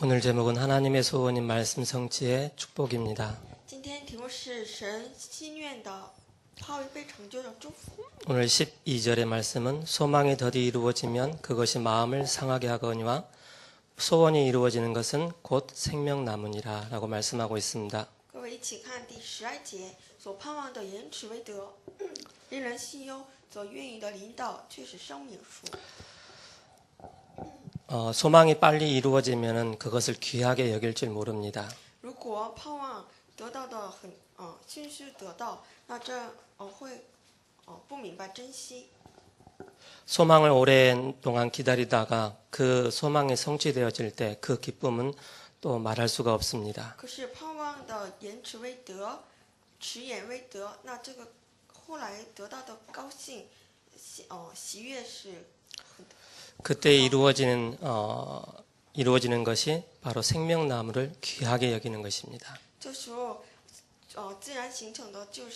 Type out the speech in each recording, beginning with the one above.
오늘 제목은 하나님의 소원인 말씀 성취의 축복입니다. 今天题目是神心愿的好被成就的祝福。 오늘 12절의 말씀은 소망이 더디 이루어지면 그것이 마음을 상하게 하거니와 소원이 이루어지는 것은 곧 생명나무니라 라고 말씀하고 있습니다. 各位一起看第12节，所盼望的延迟为得，令人信忧；所愿意的领导却是生命树。 소망이 빨리 이루어지면 그것을 귀하게 여길 줄 모릅니다. 如果盼望得到的很迅速得到，那这会不明白珍惜。 소망을 오랜동안 기다리다가 그 소망이 성취되어질 때 그 기쁨은 또 말할 수가 없습니다. 可是盼望的延迟为得，迟延为得，那这个后来得到的高兴，喜悦是。 그때 이루어지는 것이 바로 생명나무를 귀하게 여기는 것입니다. 这时候，自然形成的却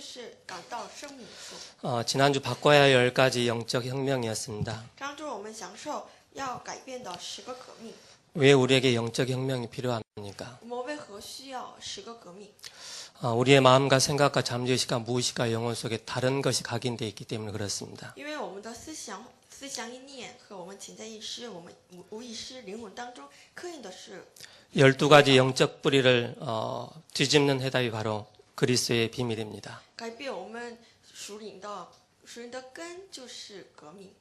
是感到生命树。 지난주 바꿔야 할 10가지 영적 혁명이었습니다. 上周我们享受要改变的10个革命。 왜 우리에게 영적 혁명이 필요합니까? 我们为何需要10个革命？ 우리의 마음과 생각과 잠재의식과 무의식과 영혼 속에 다른 것이 각인되어 있기 때문에 그렇습니다. 因为我们的思想意念和我们潜在意识、我们无意识、灵魂当中刻印的是 12가지 영적 뿌리를 뒤집는 해답이 바로 그리스도의 비밀입니다. 改变我们属灵的根就是革命。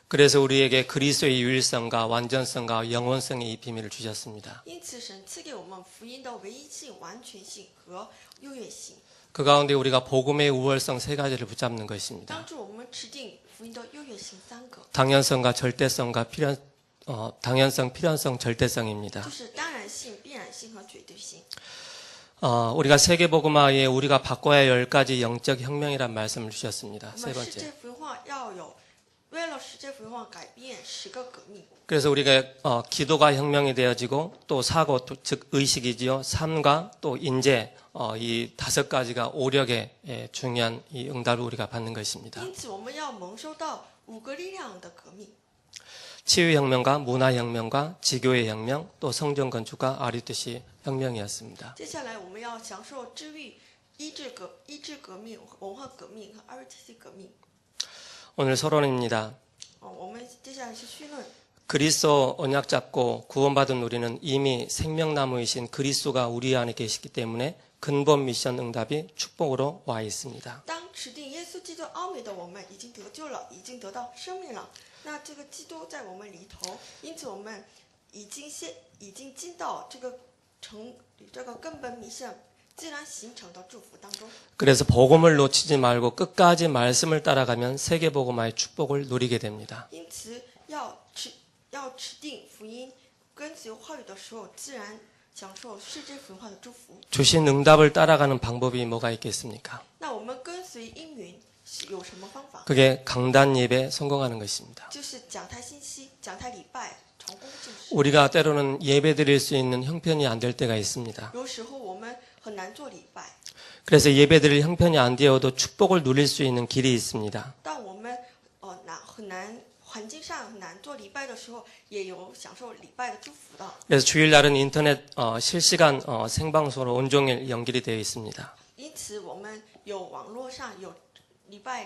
그래서 우리에게 그리스도의 유일성과 완전성과 영원성의 이 비밀을 주셨습니다. 因此，神赐给我们福音的唯一性、完全性和优越性， 그 가운데 우리가 복음의 우월성 3가지를 붙잡는 것입니다. 帮助我们持定福音的优越性3个， 당연성과 절대성과 당연성, 필연성, 절대성입니다. 就是当然性、必然性和绝对性。 우리가 세계복음화에 우리가 바꿔야 할 10가지 영적 혁명이란 말씀을 주셨습니다. 我 세 们世 번째. 界福音化要有，为了世界福音化改变10个革命。 그래서 우리가 기도가 혁명이 되어지고 또 사고, 즉 의식이지요. 삶과 또 인재, 이 5가지가 오력의 중요한 이 응답을 우리가 받는 것입니다. 因此，我们要蒙受到5个力量的革命。 치유혁명과 문화혁명과 지교의 혁명, 또 성전건축과 아리투시 혁명이었습니다. 接下来，我们要享受治愈、医治革命、文化革命和 RTC 革命。 오늘 서론입니다. 我们接下来是绪论。 그리스도 언약 잡고 구원받은 우리는 이미 생명나무이신 그리스도가 우리 안에 계시기 때문에 근본 미션 응답이 축복으로 와 있습니다. 当持定耶稣基督奥秘的我们已经得救了，已经得到生命了。那这个基督在我们里头，因此我们已经进到这个根本弥圣自然形成的祝福当中。 그래서 복음을 놓치지 말고 끝까지 말씀을 따라가면 세계복음화의 축복을 누리게 됩니다. 因此要持定福音，跟随话语的时候，自然享受世界福音化的祝福。 주신 응답을 따라가는 방법이 뭐가 있겠습니까? 那我们跟随应允是有什么方法？ 그게 강단 예배에 성공하는 것입니다. 就是讲台信息、讲台礼拜成功进食。 우리가 때로는 예배 드릴 수 있는 형편이 안 될 때가 있습니다. 有时候我们很难做礼拜， 그래서 예배 드릴 형편이 안 되어도 축복을 누릴 수 있는 길이 있습니다. 当我们很难环境上很难做礼拜的时候，也有享受礼拜的祝福的。 그래서 주일날은 인터넷 실시간 생방송으로 온종일 연결이 되어 있습니다. 因此，我们有网络上有礼拜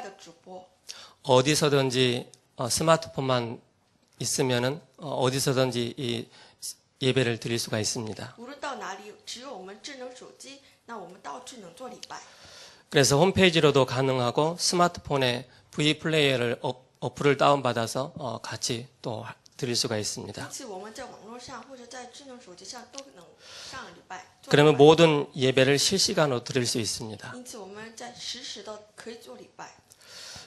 的直播， 어디서든지 스마트폰만 있으면은 어디서든지 이 예배를 드릴 수가 있습니다. 无论到哪里，只有我们智能手机，那我们到处能做礼拜。 그래서 홈페이지로도 가능하고 스마트폰에 V 플레이어를 어플을 다운받아서 같이 또 드릴 수가 因 있습니다. 此，我们在网络上或者在智能手机上都能上礼拜。做礼 그러면 拜 모든 예배를 실시간으로 드릴 수 있습니다. 因此，我们在实时的可以做礼拜。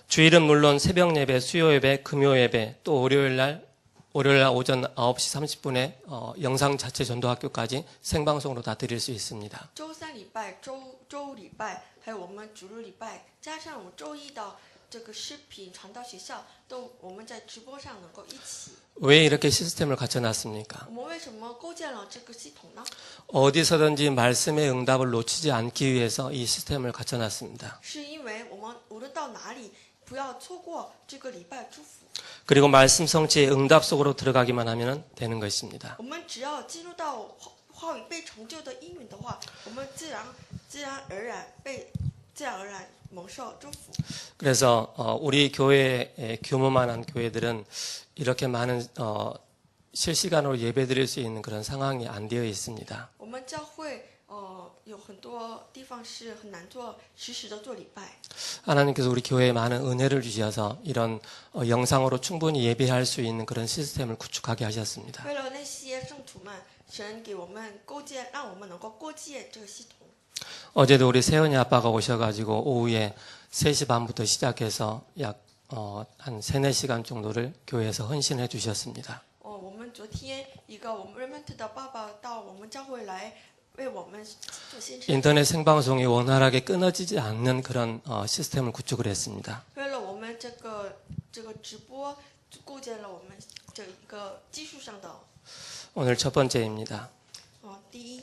주일은 물론 새벽 예배, 수요 예배, 금요 예배, 또 월요일 날 오전 9시 30분에 영상 자체 전도학교까지 생방송으로 다 드릴 수 있습니다. 周三礼拜、周五礼拜，还有我们主日礼拜，加上我们周一的这个视频传到学校，都我们在直播上能够一起。 왜 이렇게 시스템을 갖춰놨습니까? 我们为什么构建了这个系统呢？ 어디서든지 말씀의 응답을 놓치지 않기 위해서 이 시스템을 갖춰놨습니다. 是因为我们无论到哪里，福不要错过这个礼拜祝福。 그리고 말씀 성취의 응답 속으로 들어가기만 하면 되는 것입니다. 我们只要进入到话语被成就的应允的话，我们自然而然蒙受祝福。 그래서 우리 교회의 규모만한 교회들은 이렇게 많은 실시간으로 예배드릴 수 있는 그런 상황이 안 되어 있습니다. 我们教会有很多地方是很难实时的做礼拜。 하나님께서 우리 교회에 많은 은혜를 주셔서 이런 영상으로 충분히 예배할 수 있는 그런 시스템을 구축하게 하셨습니다. 为了那些圣徒们，神给我们构建，让我们能够构建这个系统。 어제도 우리 세연이 아빠가 오셔가지고 오후에 3시 반부터 시작해서 약 한 3, 4시간 정도를 교회에서 헌신해 주셨습니다. 我们昨天一个我们 Raymond 的爸爸到我们教会来为我们做献身， 인터넷 생방송이 원활하게 끊어지지 않는 그런 시스템을 구축을 했습니다. 为了我们这个直播构建了我们这一个技术上的。 오늘 첫 번째입니다. 第一，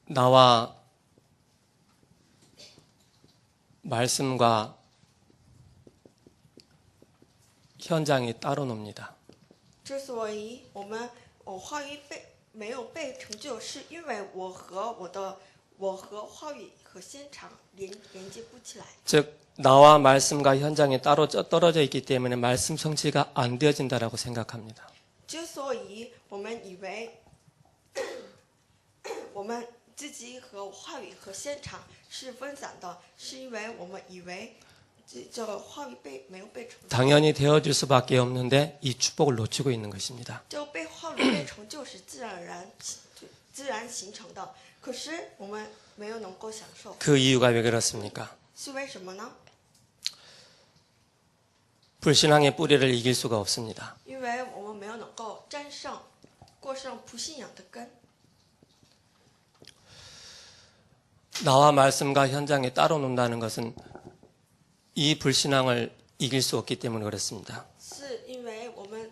나와 말씀과 현장이 따로 놉니다. 之所以我话语没有被成就，是因为我和话语和现场连接不起来。 즉 나와 말씀과 현장이 따로 떨어져 있기 때문에 말씀 성취가 안 되어진다라고 생각합니다. 之所以我们以为我们自己和话语和现场是分散的，是因为我们以为这个话语没有被成就。 당연히 되어질 수밖에 없는데 이 축복을 놓치고 있는 것입니다. 这个话语被成就是自然形成的，可是我们没有能够享受， 그 이유가 왜 그렇습니까? 是为什么呢？ 불신앙의 뿌리를 이길 수가 없습니다. 因为我们没有能够过上不信仰的根。 나와 말씀과 현장이 따로 논다는 것은 이 불신앙을 이길 수 없기 때문에 그렇습니다. 是因为我们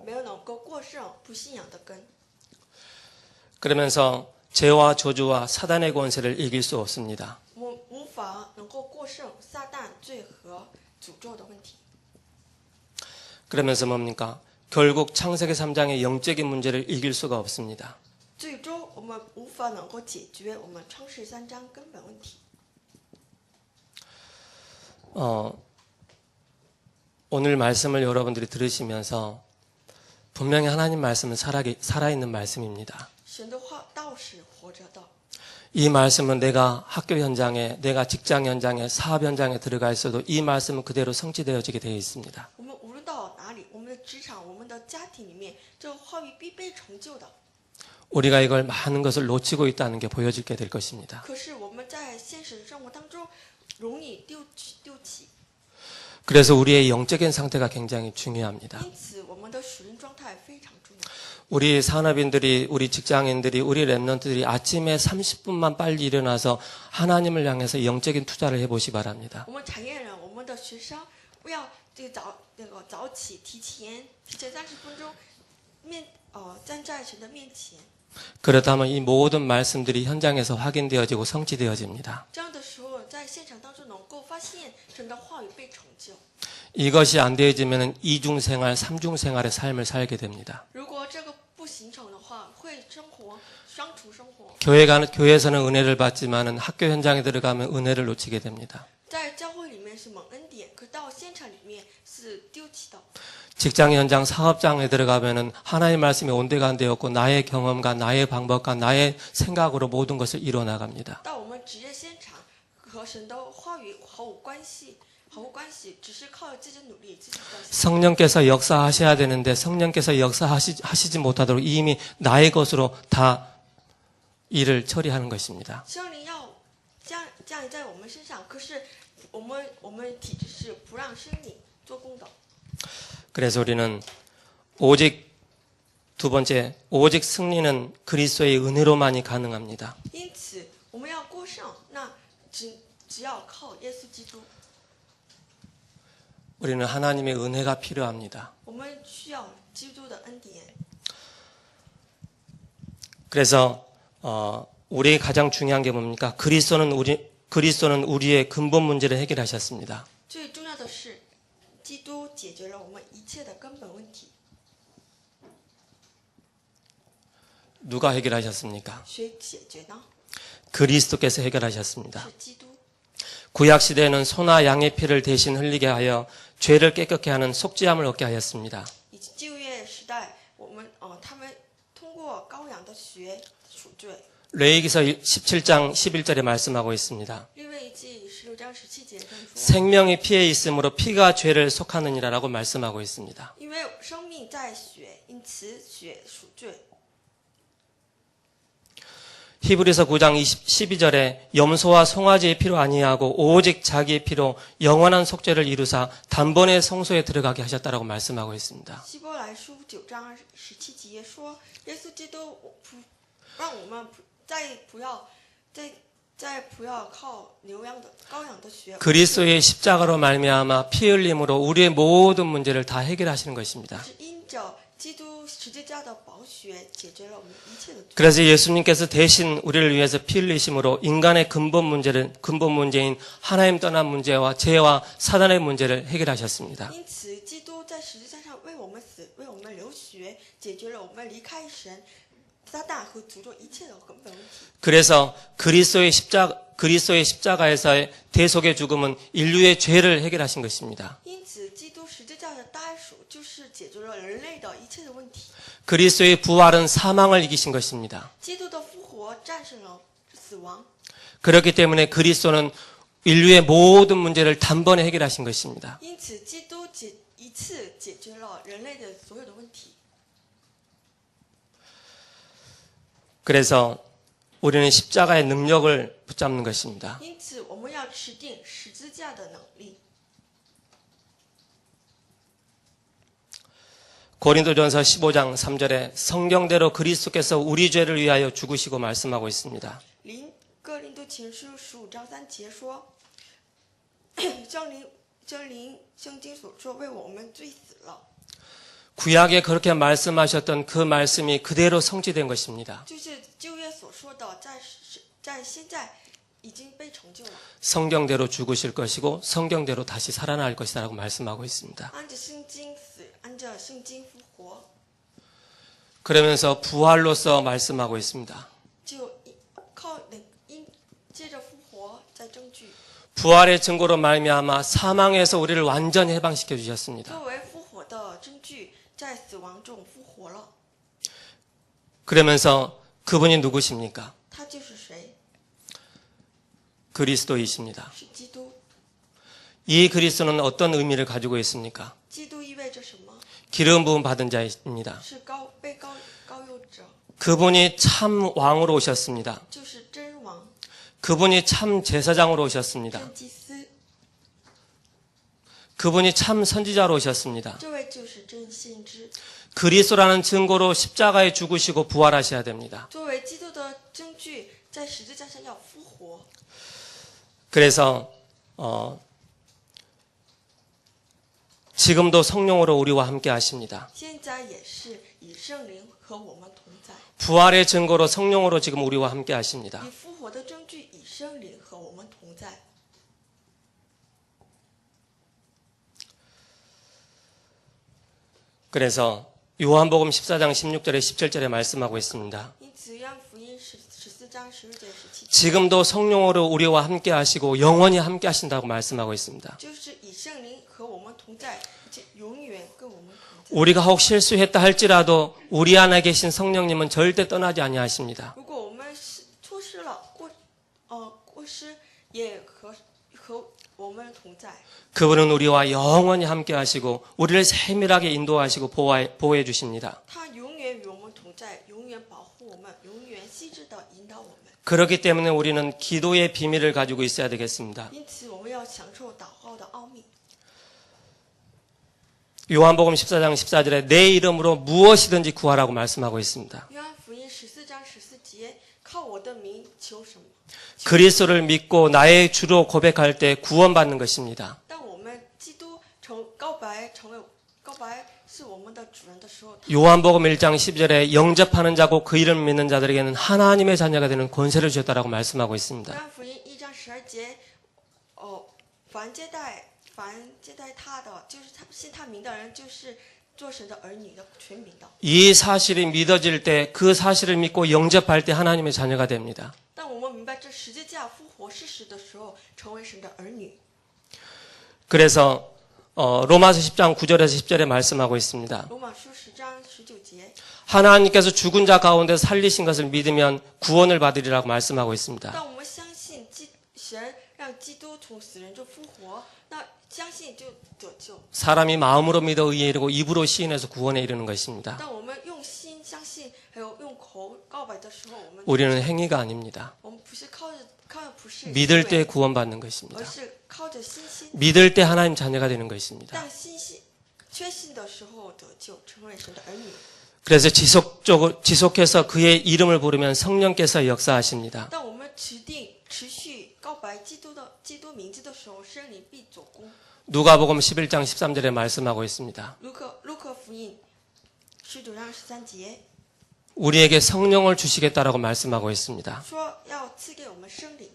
没有能够过上不信仰的根， 그러면서 죄와 저주와 사단의 권세를 이길 수 없습니다. 我们无法能够过胜撒旦罪和诅咒的问题。 그러면서 뭡니까? 결국 창세기 3장의 영적인 문제를 이길 수가 없습니다. 最终我们无法能够解决我们创世3章根本问题。 오늘 말씀을 여러분들이 들으시면서 분명히 하나님 말씀은 살아있는 말씀입니다. 神的话道是活着的， 이 말씀은 내가 학교 현장에, 내가 직장 현장에, 사업 현장에 들어가 있어도 이 말씀은 그대로 성취되어지게 되어 있습니다. 我们无论到哪里，我们的职场、我们的家庭里面，这个话语必被成就的。 우리가 이걸 많은 것을 놓치고 있다는 게 보여지게 될 것입니다. 可是我们在现实生活当中容易丢弃， 그래서 우리의 영적인 상태가 굉장히 중요합니다. 因此我们的属灵状态非常重要。 우리 산업인들이, 우리 직장인들이, 우리 랩런트들이 아침에 30분만 빨리 일어나서 하나님을 향해서 영적인 투자를 해보시 바랍니다. 我们产业人，我们的学生不要早起，提前30分钟站在神的面前。 그렇다면 이 모든 말씀들이 현장에서 확인되어지고 성취되어집니다. 这样的时候，在现场当中能够发现神的话语被成就。 이것이 안 되어지면 이중생활, 삼중생활의 삶을 살게 됩니다. 如果这个不形成的话，会双重生活。 교회에서는 은혜를 받지만 학교 현장에 들어가면 은혜를 놓치게 됩니다. 在教会里面是蒙恩典，可到现场里面是丢弃的。 직장 현장, 사업장에 들어가면은 하나님의 말씀이 온데간데 없고 나의 경험과 나의 방법과 나의 생각으로 모든 것을 이뤄 나갑니다. 到我们职业现场和神的话语毫无关系，只是靠自己努力，自己的。 성령께서 역사하셔야 되는데 성령께서 역사하시지 못하도록 이미 나의 것으로 다 일을 처리하는 것입니다. 圣灵要降临在我们身上，可是我们体制是不让圣灵做工的。 그래서 우리는 오직 두 번째, 오직 승리는 그리스도의 은혜로만이 가능합니다. 因此，我们要过胜，那只要靠耶稣基督。 우리는 하나님의 은혜가 필요합니다. 我们需要基督的恩典。 그래서 우리의 가장 중요한 게 뭡니까? 그리스도는 그리스도는 우리의 근본 문제를 해결하셨습니다. 最重要的是，基督解决了我们一切的根本问题。 누가 해결하셨습니까? 谁解决呢？ 그리스도께서 해결하셨습니다. 是基督。 구약 시대에는 소나 양의 피를 대신 흘리게 하여 죄를 깨끗게 하는 속죄함을 얻게 하였습니다. 以及旧约时代，他们通过羔羊的血赎罪。 레위기서 17장 11절에 말씀하고 있습니다. 利未记16章17节这样说： 생명이 피에 있으므로 피가 죄를 속하느니라라고 말씀하고 있습니다. 因为生命在血，因此血赎罪。 히브리서 9장 12절에 염소와 송아지의 피로 아니하고 오직 자기의 피로 영원한 속죄를 이루사 단번에 성소에 들어가게 하셨다라고 말씀하고 있습니다. 希伯来书9章17节说，耶稣基督让我们再不要靠羔羊的血。 그리스도의 십자가로 말미암아 피 흘림으로 우리의 모든 문제를 다 해결하시는 것입니다. 是因着基督十字架的宝血解决了我们一切的罪。 그래서 예수님께서 대신 우리를 위해서 피 흘리심으로 인간의 근본 문제인 하나님 떠난 문제와 죄와 사단의 문제를 해결하셨습니다. 因此，基督在十字架上为我们死，为我们流血，解决了我们离开神、撒旦和诅咒一切的根本问题。 그래서 그리스도의 십자가에서의 대속의 죽음은 인류의 죄를 해결하신 것입니다. 因此，基督十字架的代赎就是解决了人类的一切的问题。 그리스도의 부활은 사망을 이기신 것입니다. 基督的复活战胜了死亡， 그렇기 때문에 그리스도는 인류의 모든 문제를 단번에 해결하신 것입니다. 因此，基督一次解决了人类的所有的问题。 그래서 우리는 십자가의 능력을 붙잡는 것입니다. 因此，我们要持定十字架的能力。 고린도전서 15장 3절에 성경대로 그리스도께서 우리 죄를 위하여 죽으시고 말씀하고 있습니다. 哥林多前书15章3节说，圣经所说为我们罪死了。 구약에 그렇게 말씀하셨던 그 말씀이 그대로 성취된 것입니다. 就是旧约所说的，在现在已经被成就了。 성경대로 죽으실 것이고 성경대로 다시 살아날 것이라고 말씀하고 있습니다. 按着圣经死，按着圣经复活， 그러면서 부활로서 말씀하고 있습니다. 就借着复活在证据， 부활의 증거로 말미암아 사망에서 우리를 완전히 해방시켜 주셨습니다. 作为复活的证据，在死亡中复活了。 그러면서 그분이 누구십니까? 他就是谁？ 그리스도이십니다. 是基督。 이 그리스도는 어떤 의미를 가지고 있습니까? 基督意味着什么？ 기름 부음 받은 자입니다. 是被膏油者， 그분이 참 왕으로 오셨습니다. 就是真王、 그분이 참 제사장으로 오셨습니다. 真祭司， 그분이 참 선지자로 오셨습니다. 这位就是真先知。 그리스도라는 증거로 십자가에 죽으시고 부활하셔야 됩니다. 作为基督的证据，在十字架上要复活。 그래서 지금도 성령으로 우리와 함께 하십니다. 现在也是以圣灵和我们同在， 부활의 증거로 성령으로 지금 우리와 함께 하십니다. 以复活的证据，以圣灵和我们同在。 그래서 요한복음 14장 16절에 17절에 말씀하고 있습니다. 因此，约翰福音14章16节17节， 지금도 성령으로 우리와 함께 하시고 영원히 함께 하신다고 말씀하고 있습니다. 就是以圣灵和我们同在，而且永远跟我们同在。 우리가 혹 실수했다 할지라도 우리 안에 계신 성령님은 절대 떠나지 아니하십니다. 如果我们错失了过失，也和我们同在。 그분은 우리와 영원히 함께 하시고 우리를 세밀하게 인도하시고 보호해 주십니다. 他永远与我们同在，永远保护我们，永远细致地引导我们。 그렇기 때문에 우리는 기도의 비밀을 가지고 있어야 되겠습니다. 因此，我们要享受祷告的奥秘。 요한복음 14장 14절에 내 이름으로 무엇이든지 구하라고 말씀하고 있습니다. 约翰福音14章14节，靠我的名求什么？ 그리스도를 믿고 나의 주로 고백할 때 구원받는 것입니다. 当我们基督告白是我们的主人的时候， 요한복음 1장 12절에 영접하는 자고 그 이름 믿는 자들에게는 하나님의 자녀가 되는 권세를 주셨다라고 말씀하고 있습니다. 约翰福音1章12节，凡接待他的，就是他信他名的人，就是做神的儿女的全名的。 이 사실이 믿어질 때 그 사실을 믿고 영접할 때 하나님의 자녀가 됩니다. 当我们明白这十字架复活事实的时候，成为神的儿女。 그래서 로마서 10장 9절에서 10절에 말씀하고 있습니다. 罗马书10章19节， 하나님께서 죽은 자 가운데 살리신 것을 믿으면 구원을 받으리라고 말씀하고 있습니다. 当我们相信神让基督从死人中复活，那相信就得救。 사람이 마음으로 믿어 의에 이르고 입으로 시인해서 구원에 이르는 것입니다. 当我们用心相信，还有用口告白的时候，我们 우리는 행위가 아닙니다. 我们不是靠着不是 믿을 行 때 为， 구원받는 而 것입니다. 是靠着信心。 믿을 때 하나님 자녀가 되는 것입니다. 但确信的时候得救，成为神的儿女。 그래서 지속해서 그의 이름을 부르면 성령께서 역사하십니다. 当我们持续告白基督名字的时候，圣灵必做工。 누가복음 11장 13절에 말씀하고 있습니다. 路克福音19章13节 우리에게 성령을 주시겠다라고 말씀하고 있습니다. 说要赐给我们圣灵，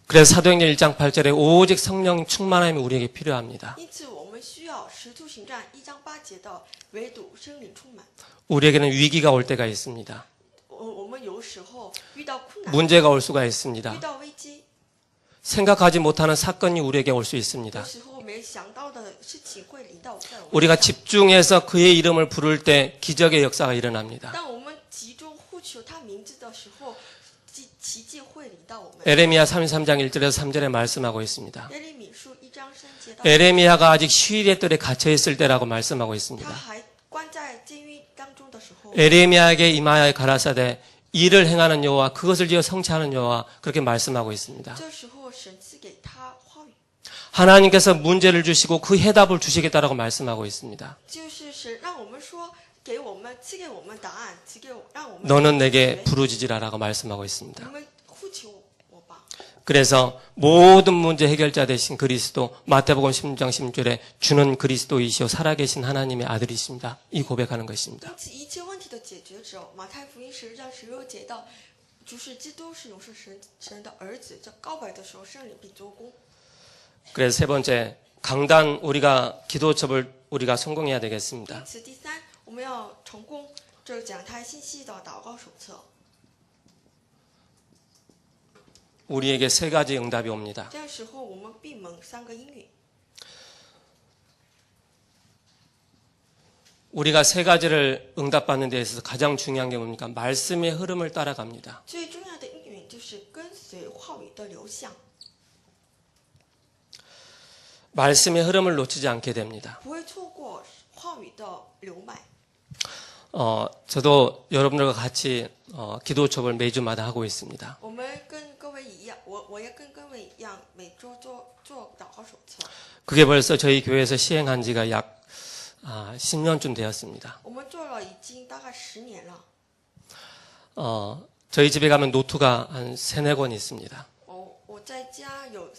그래서 사도행전 1장 8절에 오직 성령 충만함이 우리에게 필요합니다. 因此我们需要使徒行传1章8节的唯独圣灵充满。 우리에게는 위기가 올 때가 있습니다. 我们有时候遇到困难， 문제가 올 수가 있습니다. 遇到危机， 생각하지 못하는 사건이 우리에게 올 수 有 있습니다. 时候没想到的事情会临到在我们 우리가 身上。 집중해서 그의 이름을 부를 때 기적의 역사가 일어납니다. 当我们集中呼求他名字的时候，奇迹会临到我们。 에레미야 33장 1절에서 3절에 말씀하고 있습니다. 耶利米书1章3节到， 에레미야가 아직 시위의 뜰에 갇혀 있을 때라고 말씀하고 他 있습니다. 还关在监狱当中的时候， 에레미야에게 이마야에 가라사대 일을 행하는 여호와 그것을 지어 성취하는 여호와 그렇게 말씀하고 있습니다. 这时候神赐给他话语， 하나님께서 문제를 주시고 그 해답을 주시겠다라고 말씀하고 있습니다. 就是神让我们说，赐给我们答案，让我们 너는 내게 부르짖으라라고 말씀하고 있습니다. 我们呼求我吧。 그래서 모든 문제 해결자 되신 그리스도 마태복음 16장 16절에 주는 그리스도이시오 살아계신 하나님의 아들이십니다. 이 고백하는 것입니다. 因此一切问题的解决者，马太福音10章16节到，就是基督是永生神的儿子，这告白的时候，圣灵必做工。 그래서 세 번째 강단 우리가 기도첩을 우리가 성공해야 되겠습니다. 因此第三，我们要成功这个讲台信息的祷告手册。 우리에게 세 가지 응답이 옵니다. 这时候我们闭门3个应允。 우리가 세 가지를 응답받는 데 있어서 가장 중요한 게 뭡니까? 말씀의 흐름을 따라갑니다. 最重要的应允就是跟随话语的流向， 말씀의 흐름을 놓치지 않게 됩니다. 不会错过话语的流脉。 저도 여러분들과 같이 기도첩을 매주마다 하고 있습니다. 我们跟各位一样，我也跟各位一样，每周做祷告手册。 그게 벌써 저희 교회에서 시행한 지가 약 10년쯤 되었습니다. 我们做了已经大概10年了。 저희 집에 가면 노트가 한 3-4권 있습니다. 我在家有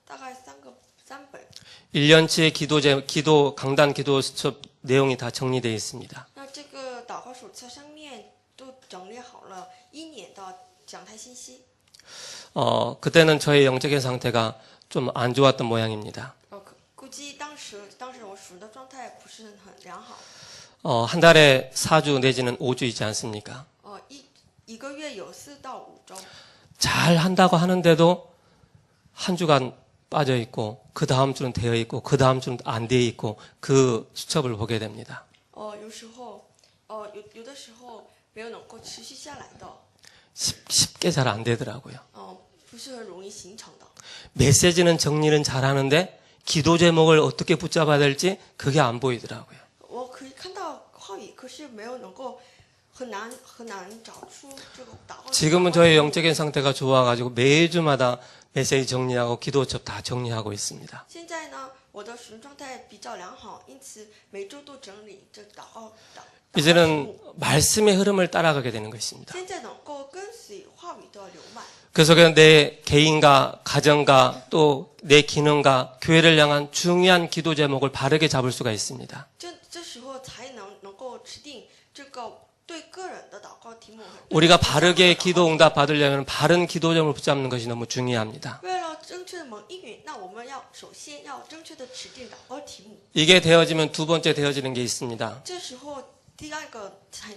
大概3本。 1년치의 기도 강단 기도첩 내용이 다 정리되어 있습니다. 那这个祷告手册上面都整理好了1年的讲台信息。 그때는 저의 영적인 상태가 좀 안 좋았던 모양입니다. 估计当时我属的状态不是很良好。 한 달에 4주 내지는 5주 있지 않습니까? 一个月有4到5周。 잘 한다고 하는데도 한 주간 빠져 있고 그 다음 주는 되어 있고 그 다음 주는 안 되어 있고 그 수첩을 보게 됩니다. 有时候有的时候没有能够持续下来的。 쉽게 잘 안 되더라고요. 不是很容易形成的。 메시지는 정리는 잘 하는데 기도 제목을 어떻게 붙잡아야 될지 그게 안 보이더라고요. 我可以看到话语，可是没有能够很难找出这个祷告。 지금은 저의 영적인 상태가 좋아가지고 매주마다 메시지 정리하고 기도첩 다 정리하고 있습니다. 现在呢，我的属灵状态比较良好，因此每周都整理这祷告。 이제는 말씀의 흐름을 따라가게 되는 것입니다. 现在能够跟随话语的流脉。 그래서 내 개인과 가정과 또 내 기능과 교회를 향한 중요한 기도 제목을 바르게 잡을 수가 있습니다. 这时候才能够指定这个对个人的祷告题目和对 우리가 家庭的 바르게 祷告 기도 응답 받으려면 바른 기도점을 붙잡는 것이 너무 중요합니다. 为了正确的蒙应允，那我们要首先要正确的指定祷告题目。 이게 되어지면 두 번째 되어지는 게 있습니다. 这时候第二个才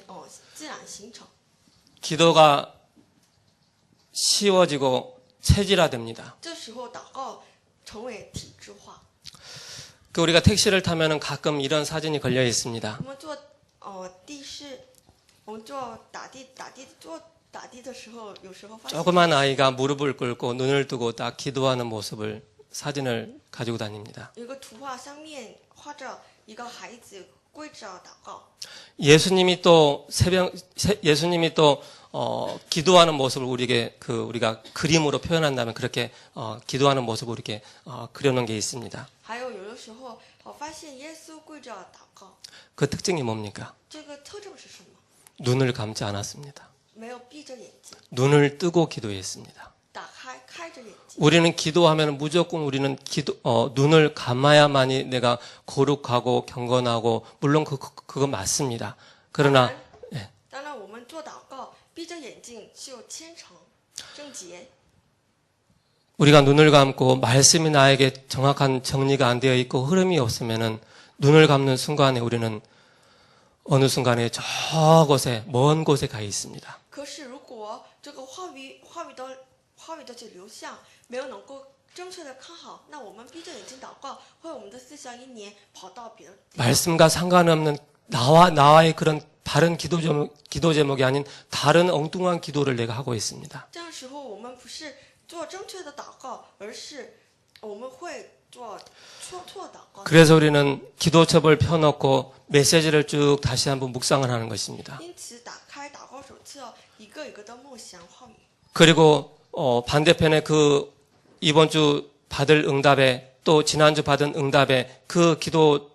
自然形成， 기도가 쉬워지고 체질화됩니다. 这时候祷告成为体制化。 우리가 택시를 타면은 가끔 이런 사진이 걸려 있습니다. 我们坐的士，我们打的的时候，有时候发现 조그만 아이가 무릎을 꿇고 눈을 뜨고 딱 기도하는 모습을 사진을 가지고 다닙니다. 有个图画上面画着一个孩子跪着祷告。 예수님이 또 기도하는 모습을 우리가 그림으로 표현한다면 그렇게 기도하는 모습을 이렇게 그려놓은 게 있습니다. 还有的时候，我发现耶稣跪着祷告， 그 특징이 뭡니까? 这个特征是什么？ 눈을 감지 않았습니다. 没有闭着眼睛， 눈을 뜨고 기도했습니다. 开着眼睛。 우리는 기도하면 무조건 우리는 눈을 감아야만이 내가 거룩하고 경건하고 물론 그거 맞습니다. 그러나 当然，我们做祷告闭着眼睛是有虔诚、贞洁。 우리가 눈을 감고 말씀이 나에게 정확한 정리가 안 되어 있고 흐름이 없으면은 눈을 감는 순간에 우리는 어느 순간에 저곳에 먼 곳에 가 있습니다. 可是如果这个话语的这流向没有能够正确的看好，那我们闭着眼睛祷告，会我们的思想一年跑到别的地方。 말씀과 상관없는 나와의 그런 바른 기도 제목이 아닌 다른 엉뚱한 기도를 내가 하고 있습니다. 这样时候，我们不是做正确的祷告，而是我们会做错祷告。 그래서 우리는 기도첩을 펴놓고 메시지를 쭉 다시 한번 묵상을 하는 것입니다. 因此，打开祷告手册，一个一个的默想话语。 그리고 반대편에 이번 주 받을 응답에 또 지난주 받은 응답에 그 기도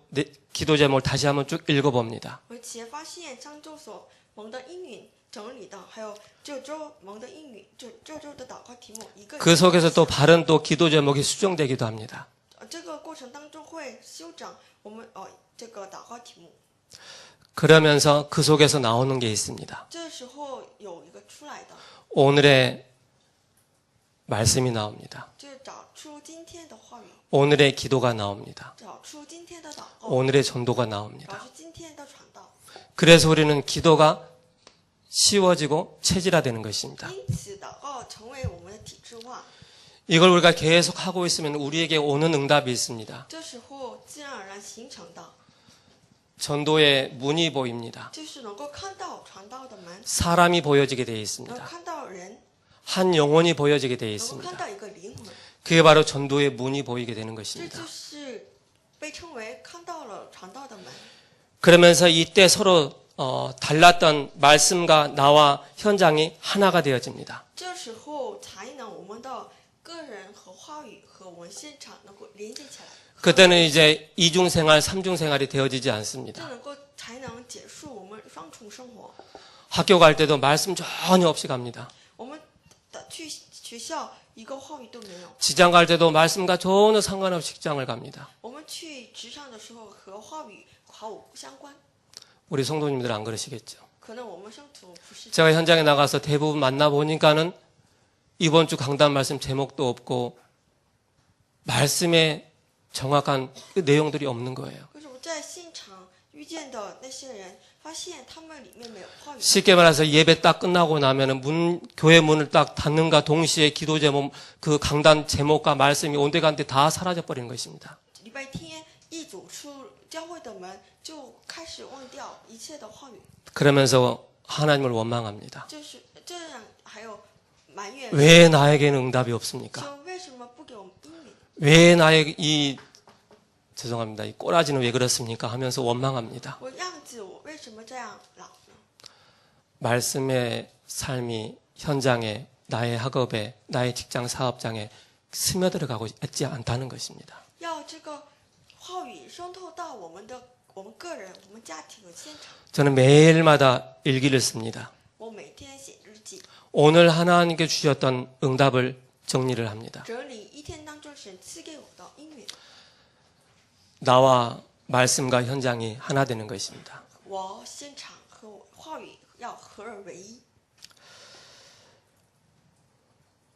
제목을 다시 한번 쭉 읽어봅니다. 而且发现上周所蒙的应允整理的，还有这周蒙的应允，这周的祷告题目一个。 그 속에서 또 바른 또 기도 제목이 수정되기도 합니다. 这个过程当中会修整我们这个祷告题目。 그러면서 그 속에서 나오는 게 있습니다. 这时候有一个出来的， 오늘의 말씀이 나옵니다. 就是找出今天的话语， 오늘의 기도가 나옵니다. 找出今天的祷告， 오늘의 전도가 找 나옵니다. 出今天的传道。 그래서 우리는 기도가 쉬워지고 체질화되는 것입니다. 因此，祷告成为我们的体制化。 이걸 우리가 계속 하고 있으면 우리에게 오는 응답이 있습니다. 这时候自然而然形成的， 전도의 문이 보입니다. 就是能够看到传道的门， 사람이 보여지게 되어 能够 있습니다. 看到人， 한 영혼이 보여지게 되어 能够看 있습니다. 到一个灵魂。 그게 바로 전도의 문이 보이게 되는 这 것입니다. 就是被称为看到了传道的门。 그러면서 이때 서로 달랐던 말씀과 나와 현장이 하나가 되어집니다. 这时候才能我们的个人和话语和我们现场能够连接起来， 그때는 이제 이중생활, 삼중생활이 되어지지 这 않습니다. 才能结束我们双重生活。 학교 갈 때도 말씀 전혀 없이 갑니다. 我们的去学校一个话语都没有， 직장 갈 때도 말씀과 전혀 상관없이 직장을 갑니다. 我们去职场的时候和话语毫无相关。 우리 성도님들 안 그러시겠죠? 可能我们圣徒不是， 제가 현장에 나가서 대부분 만나보니까는 이번 주 강단 말씀 제목도 없고 말씀의 정확한 그 내용들이 없는 거예요. 可是我在现场遇见的那些人，发现他们里面没有话语。 쉽게 말해서 예배 딱 끝나고 나면은 교회 문을 딱 닫는가 동시에 기도 제목, 그 강단 제목과 말씀이 온데간데 다 사라져 버리는 것입니다. 礼拜天一走出教会的门，就开始忘掉一切的话语， 그러면서 하나님을 원망합니다. 就是这样，还有埋怨， 왜 나에게는 응답이 없습니까? 说为什么不给我们应允？ 왜 나의 죄송합니다. 이 꼬라지는 왜 그렇습니까? 하면서 원망합니다. 我样子我为什么这样老呢？ 말씀의 삶이 현장에, 나의 학업에, 나의 직장 사업장에 스며들어가고 있지 않다는 것입니다. 要这个话语渗透到我们个人、我们家庭和现场。 저는 매일마다 일기를 씁니다. 我每天写日记， 오늘 하나님께 주셨던 응답을 정리를 합니다. 整理一天当中神赐给我的应允。 나와 말씀과 현장이 하나 되는 것입니다. 我现场和我话语要合而为一。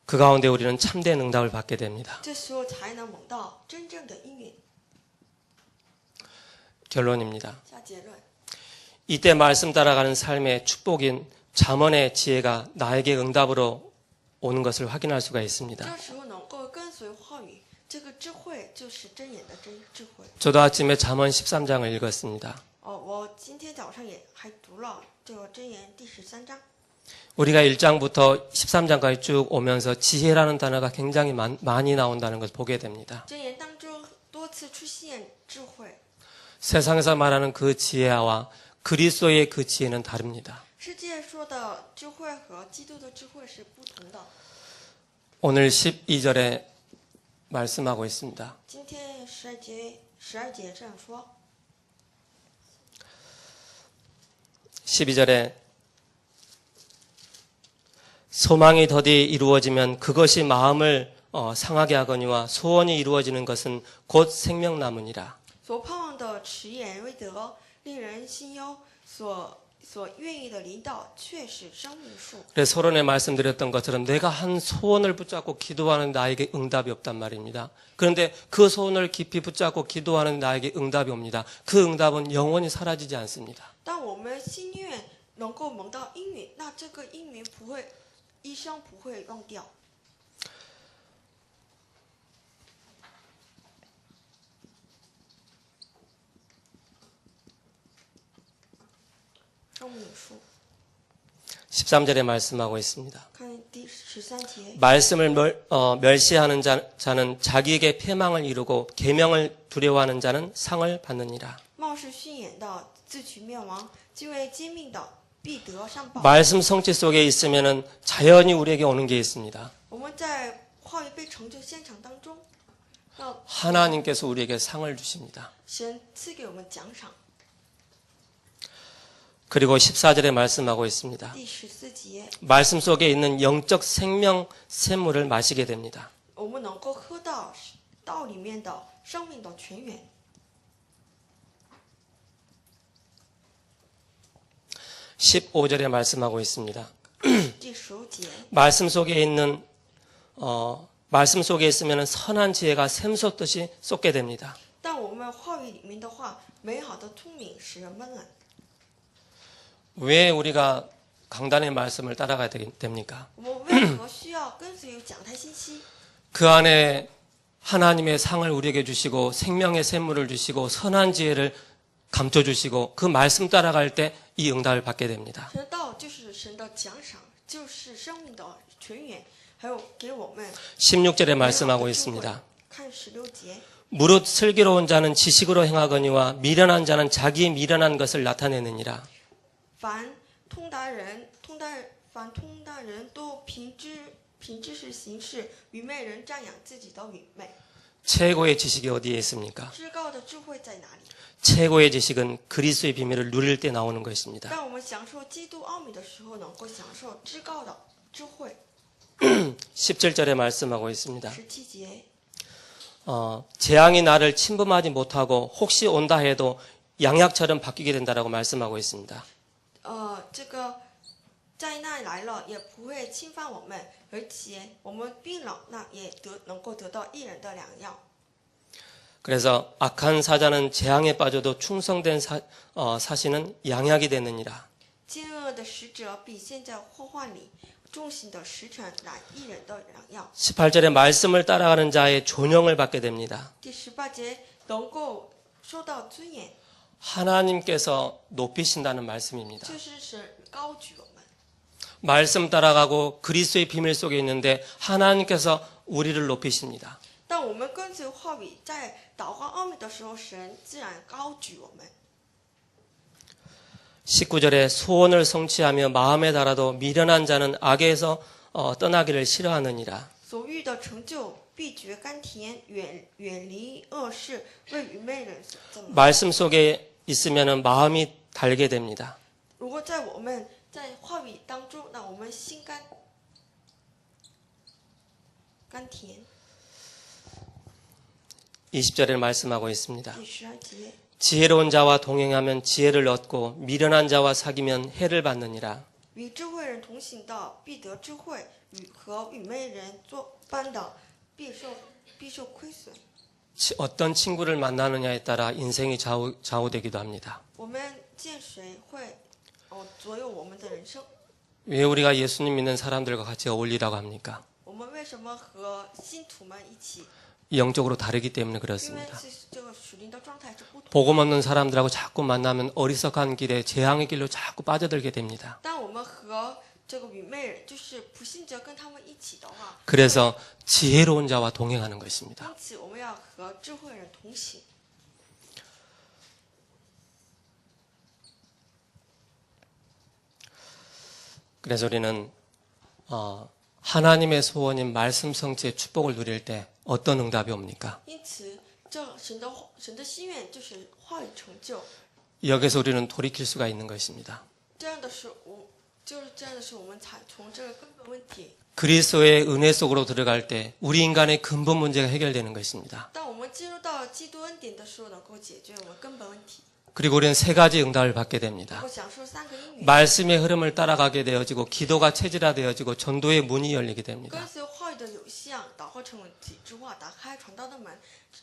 그 가운데 우리는 참된 응답을 받게 됩니다. 这时候才能蒙到真正的应允。 결론입니다. 下结论， 이때 말씀 따라가는 삶의 축복인 잠언의 지혜가 나에게 응답으로 오는 것을 확인할 수가 있습니다. 这时候能够跟随话语，这个智慧就是真言的智慧。 저도 아침에 잠언 13장을 읽었습니다. 我今天早上也还读了这个真言第13章。 우리가 1장부터 13장까지 쭉 오면서 지혜라는 단어가 굉장히 많이 나온다는 것을 보게 됩니다. 真言当中多次出现智慧， 세상에서 말하는 그 지혜와 그리스도의 그 지혜는 다릅니다. 世界说的智慧和基督的智慧是不同的。 오늘 12절에 말씀하고 있습니다. 今天12节这样说， 12절에 소망이 더디 이루어지면 그것이 마음을 상하게 하거니와 소원이 이루어지는 것은 곧 생명나무니라. 所盼望的迟延未得，令人心忧；所愿意的临到，却是生命树。 그래서 서론에 말씀드렸던 것처럼 내가 한 소원을 붙잡고 기도하는 나에게 응답이 없단 말입니다. 그런데 그 소원을 깊이 붙잡고 기도하는 나에게 응답이 옵니다. 그 응답은 영원히 사라지지 않습니다. 当我们心愿能够蒙到应允，那这个应允不会一生不会忘掉。 生命树， 13절에 말씀하고 있습니다. 看第13节。 말씀을 멸시하는 자는 자기에게 패망을 이루고 계명을 두려워하는 자는 상을 받느니라. 冒失训言的，自取灭亡；敬畏诫命的，必得上报。 말씀 성취 속에 있으면은 자연히 우리에게 오는 게 있습니다. 我们在话语被成就现场当中，要 하나님께서 우리에게 상을 주십니다. 神赐给我们奖赏。 그리고 14절에 말씀하고 있습니다. 第14节， 말씀 속에 있는 영적 생명 샘물을 마시게 됩니다. 我们能够喝到道里面的生命的泉源。 15절에 말씀하고 있습니다. 第15节， 말씀 속에 있는 말씀 속에 있으면 선한 지혜가 샘솟듯이 쏟게 됩니다. 但我们话语里面的话，美好的聪明使人蒙恩。 왜 우리가 강단의 말씀을 따라가야 됩니까? 我们为何需要跟随讲台信息？ 그 안에 하나님의 상을 우리에게 주시고 생명의 샘물을 주시고 선한 지혜를 감춰 주시고 그 말씀 따라갈 때 이 응답을 받게 됩니다. 神的道就是神的奖赏，就是生命的泉源，还有给我们 16절에 말씀하고 있습니다. 看16节， 무릇 슬기로운 자는 지식으로 행하거니와 미련한 자는 자기 미련한 것을 나타내느니라. 凡通达人都凭知识行事，愚昧人瞻仰自己的愚昧。 최고의 지식이 어디에 있습니까? 至高的智慧在哪里？ 최고의 지식은 그리스도의 비밀을 누릴 때 나오는 것입니다. 让我们享受基督奥秘的时候，能够享受至高的智慧。 17절에 말씀하고 있습니다. 17节， 재앙이 나를 침범하지 못하고 혹시 온다 해도 양약처럼 바뀌게 된다라고 말씀하고 있습니다. 这个灾难来了也不会侵犯我们，而且我们病了，那也能够得到一人的良药。 그래서 악한 사자는 재앙에 빠져도 충성된 사신은 양약이 되느니라. 奸恶的使者比现在祸患里忠心的使臣乃一人的良药。 18절에 말씀을 따라가는 자의 존영을 받게 됩니다. 第18节能够受到尊严， 하나님께서 높이신다는 말씀입니다. 就是神高举我们。 말씀 따라가고 그리스도의 비밀 속에 있는데 하나님께서 우리를 높이십니다. 当我们跟随话语在祷告奥秘的时候，神自然高举我们。 19절에 소원을 성취하며 마음에 달아도 미련한 자는 악에서 떠나기를 싫어하느니라. 所欲的成就必觉甘甜，远离恶事，为愚昧人所憎恶。 말씀 속에 있으면 마음이 달게 됩니다. 如果在我们在话语当中，那我们心甘甜。 20절에 말씀하고 있습니다. 第12节， 지혜로운 자와 동행하면 지혜를 얻고 미련한 자와 사귀면 해를 받느니라. 与智慧人同行的，必得智慧；和愚昧人作伴的，必受亏损。 어떤 친구를 만나느냐에 따라 인생이 좌우되기도 합니다. 我们见谁会左右我们的人生？ 왜 우리가 예수님 믿는 사람들과 같이 어울리라고 합니까? 我们为什么和信徒们一起？ 영적으로 다르기 때문에 因为 그렇습니다. 这个属灵的状态是不同。 복음 없는 사람들하고 자꾸 만나면 어리석한 길에 재앙의 길로 자꾸 빠져들게 됩니다. 当我们和这个愚昧人，就是不信者跟他们一起的话， 그래서 지혜로운 자와 동행하는 것입니다. 因此我们要和智慧人同行。 그래서 우리는 하나님의 소원인 말씀 성취의 축복을 누릴 때 어떤 응답이 옵니까? 因此，这神的心愿就是话语成就。 여기서 우리는 돌이킬 수가 있는 것입니다. 这样的是我们才从这个根本问题。 그리스도의 은혜 속으로 들어갈 때 우리 인간의 근본 문제가 해결되는 것입니다. 当我们进入到基督恩典的时候，能够解决我们根本问题， 그리고 우리는 세 가지 응답을 받게 能 됩니다. 够享受三个应允， 말씀의 흐름을 따라가게 되어지고 기도가 체질화되어지고 전도의 문이 열리게 됩니다. 跟随话语的有向，祷告成为体制化，打开传道的门，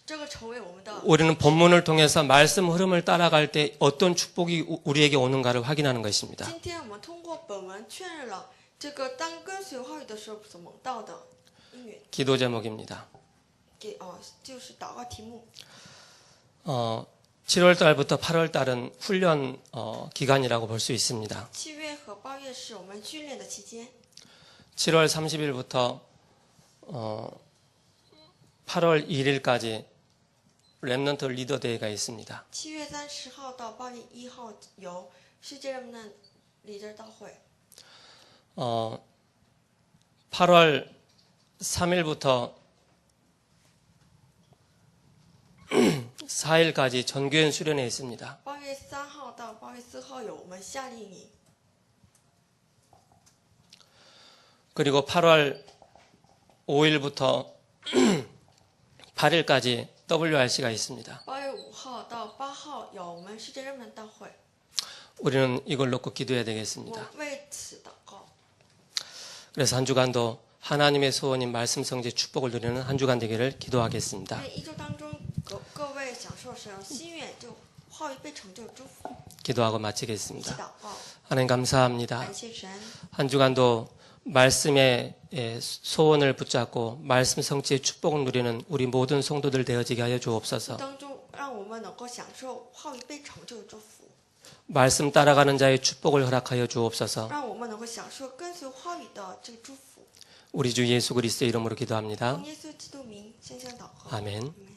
这个成为我们的。 우리는 본문을 통해서 말씀 흐름을 따라갈 때 어떤 축복이 우리에게 오는가를 확인하는 것입니다. 今天我们通过本文确認了这个当跟随话语的时候所蒙到的应允， 기도 제목입니다. 就是祷告题目。 7월 달부터 8월 달은 훈련 기간이라고 볼 수 있습니다. 7月和8月是我们训练的期间， 7월 30일부터 8월 1일까지 렘넌트 리더 데이가 있습니다. 7月30号到8月1号有世界人们理事大会。 8월 3일부터 4일까지 전교연 수련회 있습니다. 8月3号到8月4号有我们夏令营， 그리고 8월 5일부터 8일까지 WRC가 있습니다. 8月5号到8号有我们世界人们大会。 우리는 이걸 놓고 기도해야 我 되겠습니다. 为此祷告。 그래서 한 주간도 하나님의 소원인 말씀 성취 축복을 누리는 한 주간 되기를 기도하겠습니다. 在1周当中，各位享受神心愿，就话语被成就祝福。 기도하고 一起 마치겠습니다. 祷告， 하나님 감사합니다. 感谢神。 한 주간도 말씀의 소원을 붙잡고 말씀 성취의 축복을 누리는 우리 모든 성도들 되어지게 하여 주옵소서. 当中，让我们能够享受话语被成就的祝福， 말씀 따라가는 자의 축복을 허락하여 주옵소서. 让我们能够享受跟随话语的这个祝福。 우리 주 예수 그리스도의 이름으로 기도합니다. 奉耶稣基督名，先祷告。 아멘. 아멘